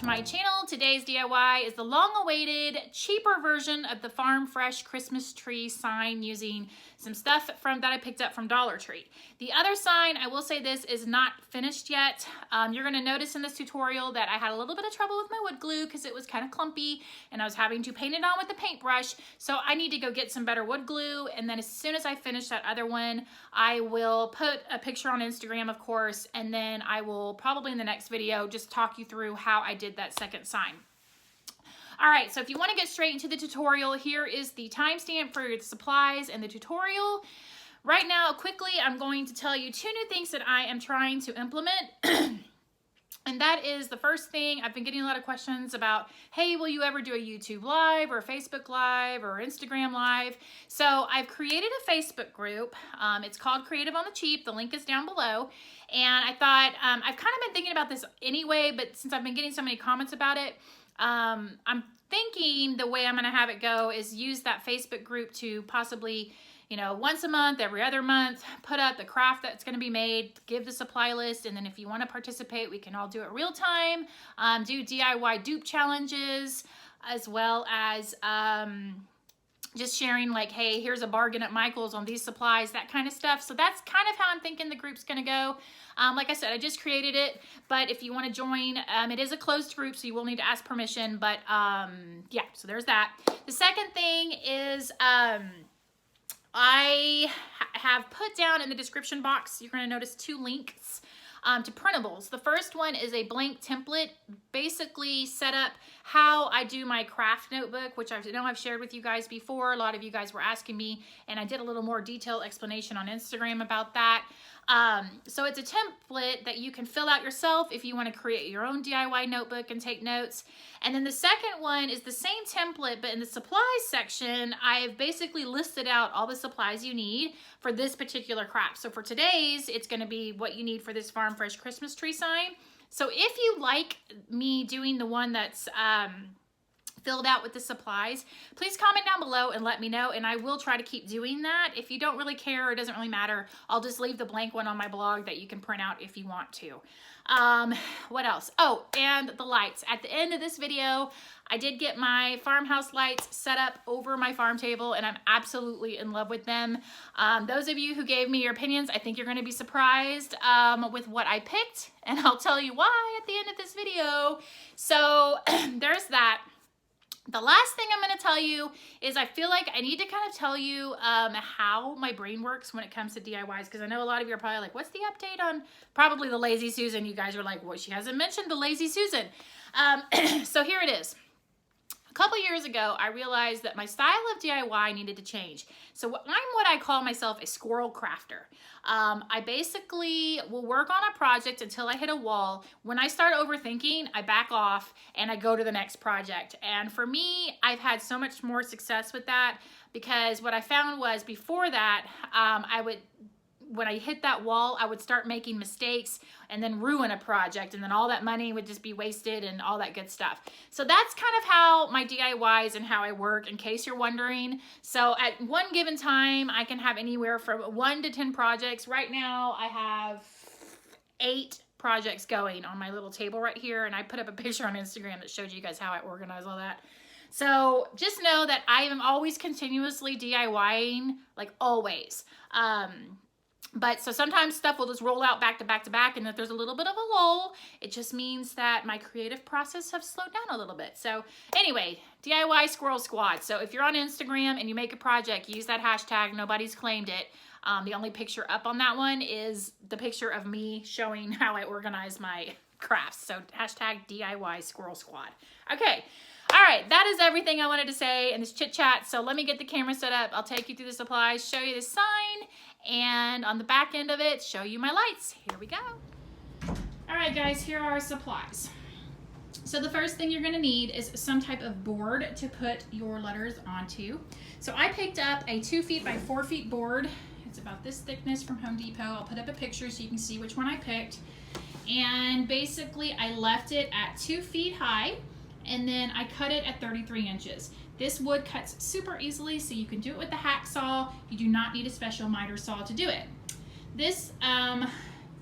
to my channel. Today's DIY is the long-awaited, cheaper version of the Farm Fresh Christmas tree sign using some stuff that I picked up from Dollar Tree. The other sign, I will say this, is not finished yet. You're going to notice in this tutorial that I had a little bit of trouble with my wood glue because it was kind of clumpy and I was having to paint it on with a paintbrush. So I need to go get some better wood glue, and then as soon as I finish that other one, I will put a picture on Instagram, of course, and then I will probably in the next video just talk you through how I did that second sign. All right, so if you want to get straight into the tutorial, here is the timestamp for the supplies and the tutorial. Right now, quickly, I'm going to tell you 2 new things that I am trying to implement. And that is the first thing. I've been getting a lot of questions about, hey, will you ever do a YouTube Live or a Facebook Live or Instagram Live? So I've created a Facebook group. It's called Creative on the Cheap. The link is down below. And I thought, I've kind of been thinking about this anyway, but since I've been getting so many comments about it, I'm thinking the way I'm going to have it go is use that Facebook group to possibly, you know, once a month, every other month, put up the craft that's going to be made, give the supply list, and then if you want to participate, we can all do it real time, do DIY dupe challenges, as well as just sharing like, hey, here's a bargain at Michael's on these supplies, that kind of stuff. So that's kind of how I'm thinking the group's going to go. Like I said, I just created it, but if you want to join, it is a closed group, so you will need to ask permission, but yeah, so there's that. The second thing is I have put down in the description box, you're going to notice 2 links to printables. The first one is a blank template, basically set up how I do my craft notebook, which I know I've shared with you guys before. A lot of you guys were asking me, and I did a little more detailed explanation on Instagram about that. So it's a template that you can fill out yourself if you want to create your own DIY notebook and take notes. And then the second one is the same template, but in the supplies section, I've basically listed out all the supplies you need for this particular craft. So for today's, it's going to be what you need for this Farm Fresh Christmas tree sign. So if you like me doing the one that's filled out with the supplies, please comment down below and let me know, and I will try to keep doing that. If you don't really care or it doesn't really matter, I'll just leave the blank one on my blog that you can print out if you want to. What else? Oh, and the lights. At the end of this video, I did get my farmhouse lights set up over my farm table, and I'm absolutely in love with them. Those of you who gave me your opinions, I think you're going to be surprised with what I picked, and I'll tell you why at the end of this video. So there's that. The last thing I'm going to tell you is I feel like I need to kind of tell you how my brain works when it comes to DIYs, because I know a lot of you are probably like, what's the update on probably the Lazy Susan? You guys are like, well, she hasn't mentioned the Lazy Susan. So here it is. A couple years ago, I realized that my style of DIY needed to change. So I'm what I call myself a squirrel crafter. I basically will work on a project until I hit a wall. When I start overthinking, I back off and I go to the next project. And for me, I've had so much more success with that, because what I found was before that, when I hit that wall, I would start making mistakes and then ruin a project, and then all that money would just be wasted and all that good stuff. So that's kind of how my DIYs and how I work, in case you're wondering. So at one given time, I can have anywhere from 1 to 10 projects. Right now, I have 8 projects going on my little table right here, and I put up a picture on Instagram that showed you guys how I organize all that. So just know that I am always continuously DIYing, like always. But so sometimes stuff will just roll out back to back to back, and if there's a little bit of a lull, it just means that my creative process has slowed down a little bit. So anyway, DIY Squirrel Squad. So if you're on Instagram and you make a project, use that hashtag. Nobody's claimed it. The only picture up on that one is the picture of me showing how I organize my crafts. So hashtag DIY Squirrel Squad. Okay. All right, that is everything I wanted to say in this chit chat. So let me get the camera set up. I'll take you through the supplies, show you the sign, and on the back end of it, show you my lights. Here we go. All right, guys, here are our supplies. So the first thing you're gonna need is some type of board to put your letters onto. So I picked up a 2 feet by 4 feet board. It's about this thickness from Home Depot. I'll put up a picture so you can see which one I picked. And basically, I left it at 2 feet high, and then I cut it at 33 inches. This wood cuts super easily, so you can do it with the hacksaw. You do not need a special miter saw to do it. This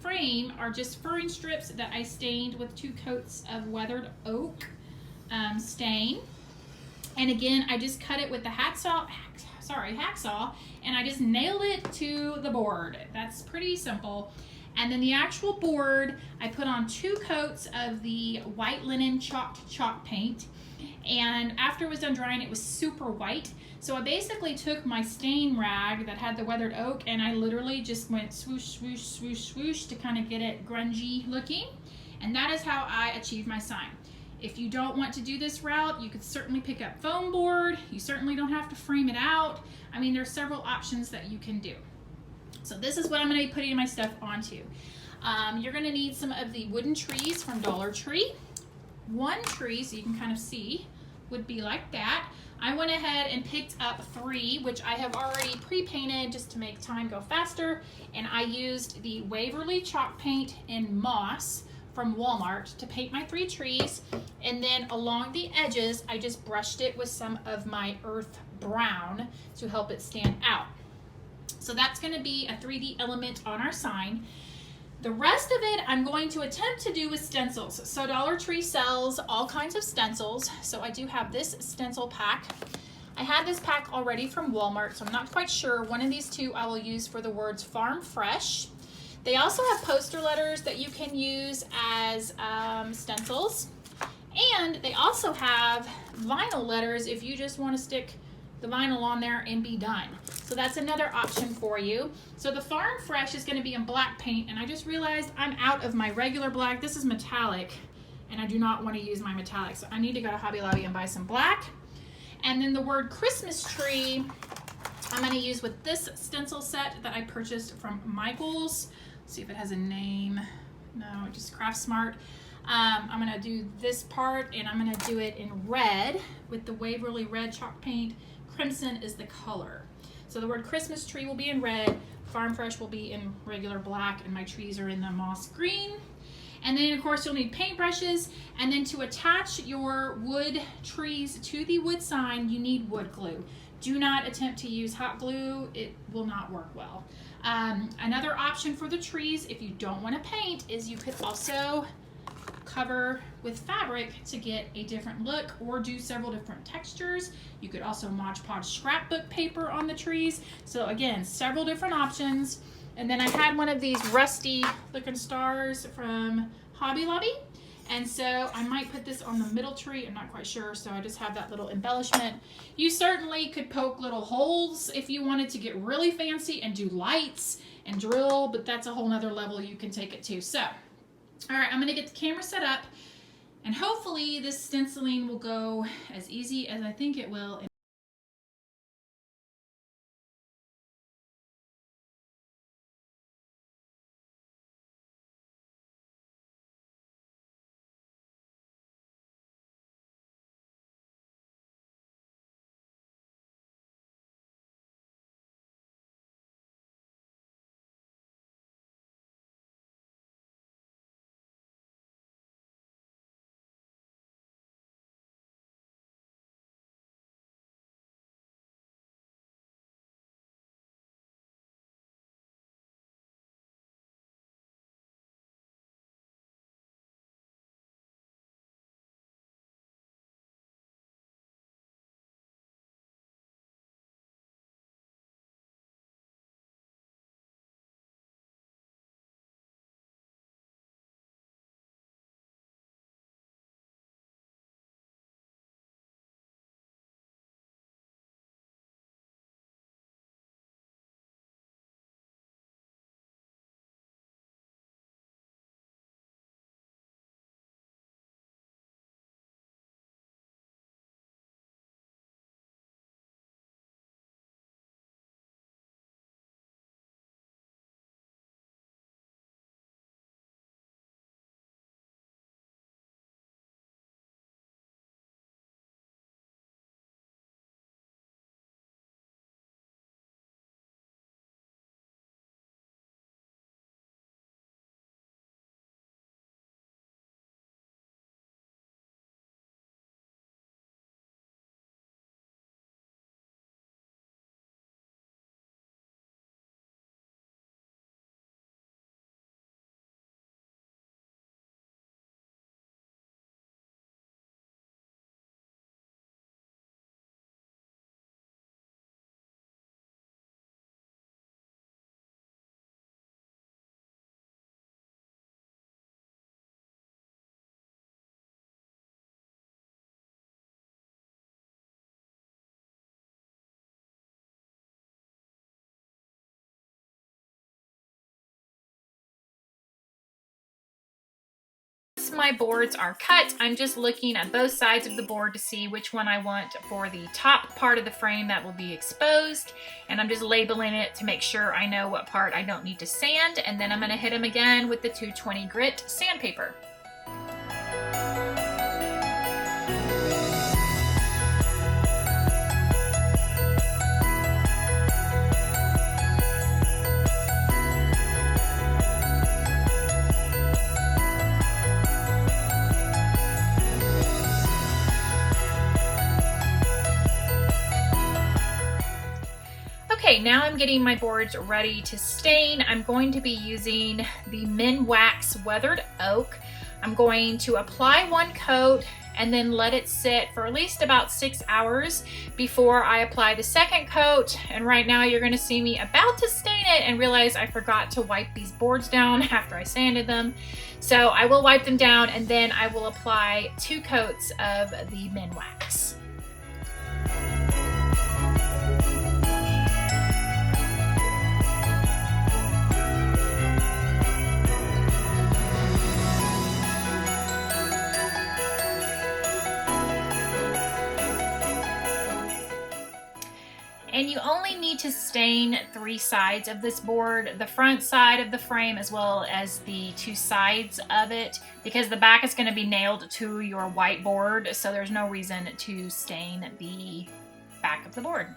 frame are just furring strips that I stained with 2 coats of weathered oak stain. And again, I just cut it with the hacksaw, and I just nailed it to the board. That's pretty simple. And then the actual board, I put on 2 coats of the white linen chalked chalk paint. And after it was done drying, it was super white. So I basically took my stain rag that had the weathered oak and I literally just went swoosh, swoosh, swoosh, swoosh to kind of get it grungy looking. And that is how I achieved my sign. If you don't want to do this route, you could certainly pick up foam board. You certainly don't have to frame it out. I mean, there's several options that you can do. So this is what I'm going to be putting my stuff onto. You're going to need some of the wooden trees from Dollar Tree. One tree, so you can kind of see, would be like that. I went ahead and picked up 3, which I have already pre-painted just to make time go faster. And I used the Waverly chalk paint in moss from Walmart to paint my 3 trees. And then along the edges, I just brushed it with some of my earth brown to help it stand out. So that's going to be a 3D element on our sign. The rest of it I'm going to attempt to do with stencils. So Dollar Tree sells all kinds of stencils. So I do have this stencil pack. I had this pack already from Walmart, so I'm not quite sure. One of these 2 I will use for the words Farm Fresh. They also have poster letters that you can use as stencils. And they also have vinyl letters if you just want to stick the vinyl on there and be done. So that's another option for you. So the Farm Fresh is going to be in black paint, and I just realized I'm out of my regular black. This is metallic, and I do not want to use my metallic, so I need to go to Hobby Lobby and buy some black. And then the word Christmas tree, I'm going to use with this stencil set that I purchased from Michael's. Let's see if it has a name. No, just Craft Smart. I'm going to do this part, and I'm going to do it in red with the Waverly red chalk paint. Crimson is the color. So the word Christmas tree will be in red, Farm Fresh will be in regular black, and my trees are in the moss green. And then of course you'll need paintbrushes, and then to attach your wood trees to the wood sign, you need wood glue. Do not attempt to use hot glue, it will not work well. Another option for the trees, if you don't want to paint, is you could also cover with fabric to get a different look or do several different textures. You could also Mod Podge scrapbook paper on the trees. So again, several different options. And then I had one of these rusty looking stars from Hobby Lobby. And so I might put this on the middle tree. I'm not quite sure. So I just have that little embellishment. You certainly could poke little holes if you wanted to get really fancy and do lights and drill, but that's a whole nother level you can take it to. So all right, I'm going to get the camera set up, and hopefully this stenciling will go as easy as I think it will. my boards are cut. I'm just looking at both sides of the board to see which one I want for the top part of the frame that will be exposed. And I'm just labeling it to make sure I know what part I don't need to sand. And then I'm going to hit them again with the 220 grit sandpaper. Okay, now I'm getting my boards ready to stain. I'm going to be using the Minwax Weathered Oak. I'm going to apply one coat and then let it sit for at least about 6 hours before I apply the second coat. And right now you're going to see me about to stain it and realize I forgot to wipe these boards down after I sanded them. So I will wipe them down and then I will apply 2 coats of the Minwax. And you only need to stain 3 sides of this board, the front side of the frame as well as the 2 sides of it, because the back is going to be nailed to your white board, so there's no reason to stain the back of the board.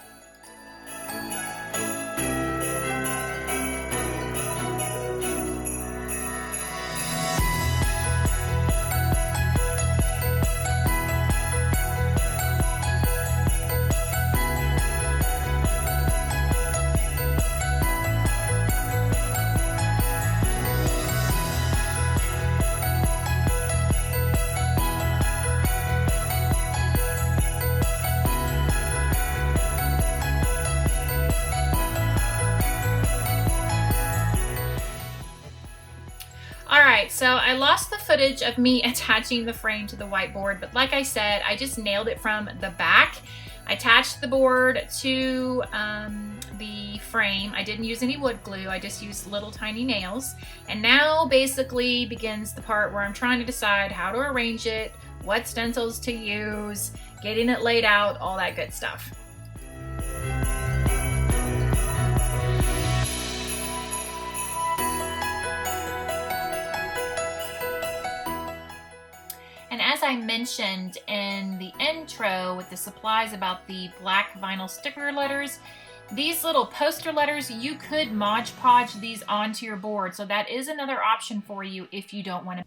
So I lost the footage of me attaching the frame to the whiteboard, but like I said, I just nailed it from the back. I attached the board to the frame. I didn't use any wood glue, I just used little tiny nails. And now basically begins the part where I'm trying to decide how to arrange it, what stencils to use, getting it laid out, all that good stuff. And as I mentioned in the intro with the supplies about the black vinyl sticker letters, these little poster letters, you could Mod Podge these onto your board. So that is another option for you if you don't want to.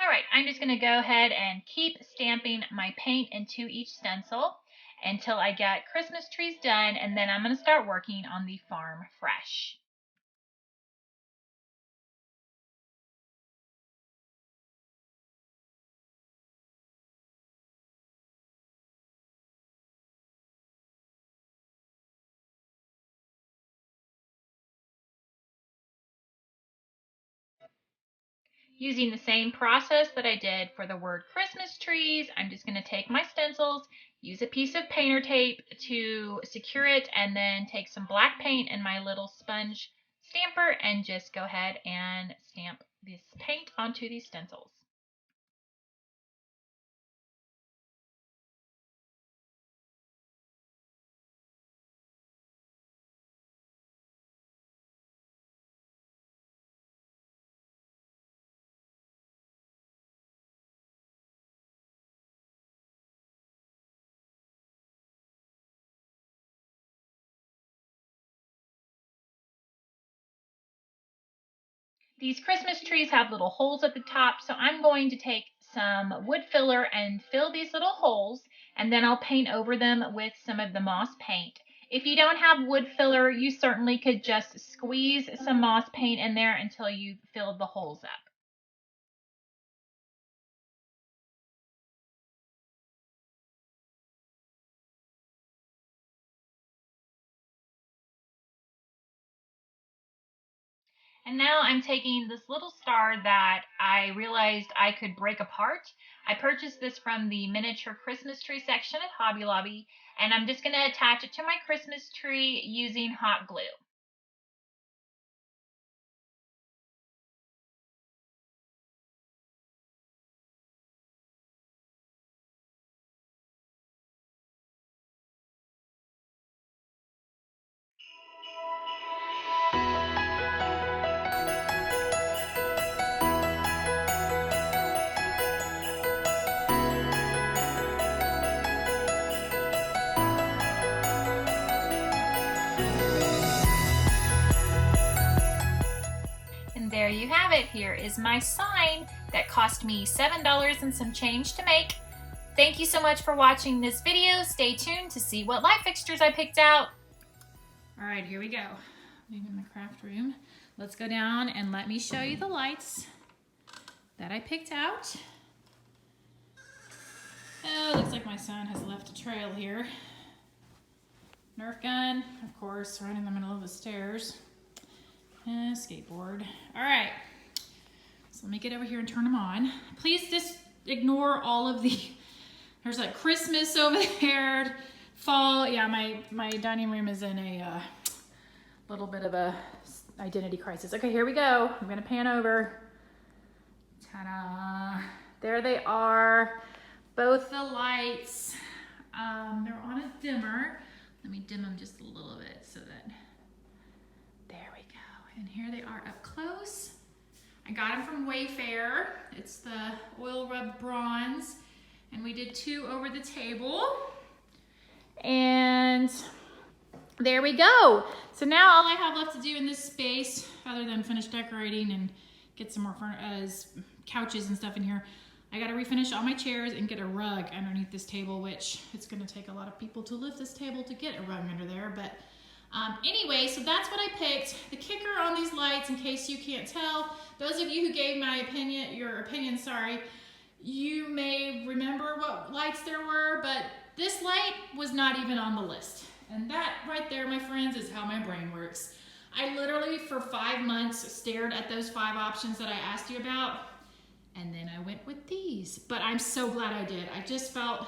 All right, I'm just gonna go ahead and keep stamping my paint into each stencil until I get Christmas trees done, and then I'm gonna start working on the Farm Fresh. Using the same process that I did for the word Christmas trees, I'm just going to take my stencils, use a piece of painter tape to secure it, and then take some black paint and my little sponge stamper and just go ahead and stamp this paint onto these stencils. These Christmas trees have little holes at the top, so I'm going to take some wood filler and fill these little holes, and then I'll paint over them with some of the moss paint. If you don't have wood filler, you certainly could just squeeze some moss paint in there until you filled the holes up. And now I'm taking this little star that I realized I could break apart. I purchased this from the miniature Christmas tree section at Hobby Lobby, and I'm just going to attach it to my Christmas tree using hot glue. And there you have it. Here is my sign that cost me $7 and some change to make. Thank you so much for watching this video. Stay tuned to see what light fixtures I picked out. All right, here we go. I'm in my craft room. Let's go down and let me show you the lights that I picked out. Oh, looks like my son has left a trail here. Nerf gun, of course, right in the middle of the stairs. And skateboard. All right, so let me get over here and turn them on. Please just ignore all of the, there's like Christmas over there, fall. Yeah, my dining room is in a little bit of a identity crisis. Okay, here we go. I'm gonna pan over. Ta-da! There they are. Both the lights. They're on a dimmer. Let me dim them just a little bit so that, there we go. And here they are up close. I got them from Wayfair. It's the oil rub bronze. And we did 2 over the table. And there we go. So now all I have left to do in this space, other than finish decorating and get some more couches and stuff in here, I gotta refinish all my chairs and get a rug underneath this table, which it's gonna take a lot of people to lift this table to get a rug under there. But anyway, so that's what I picked. The kicker on these lights, in case you can't tell, those of you who gave your opinion, sorry, you may remember what lights there were, but this light was not even on the list. And that right there, my friends, is how my brain works. I literally, for 5 months, stared at those 5 options that I asked you about, and then I went with these. But I'm so glad I did. I just felt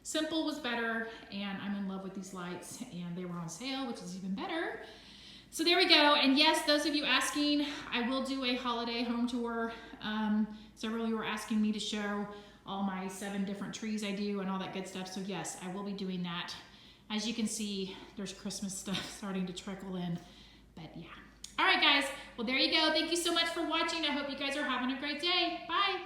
simple was better, and I'm in love with these lights, and they were on sale, which is even better. So there we go. And yes, those of you asking, I will do a holiday home tour. Several of you were asking me to show all my 7 different trees I do and all that good stuff. So yes, I will be doing that. As you can see, there's Christmas stuff starting to trickle in, but yeah. All right, guys. Well, there you go. Thank you so much for watching. I hope you guys are having a great day. Bye.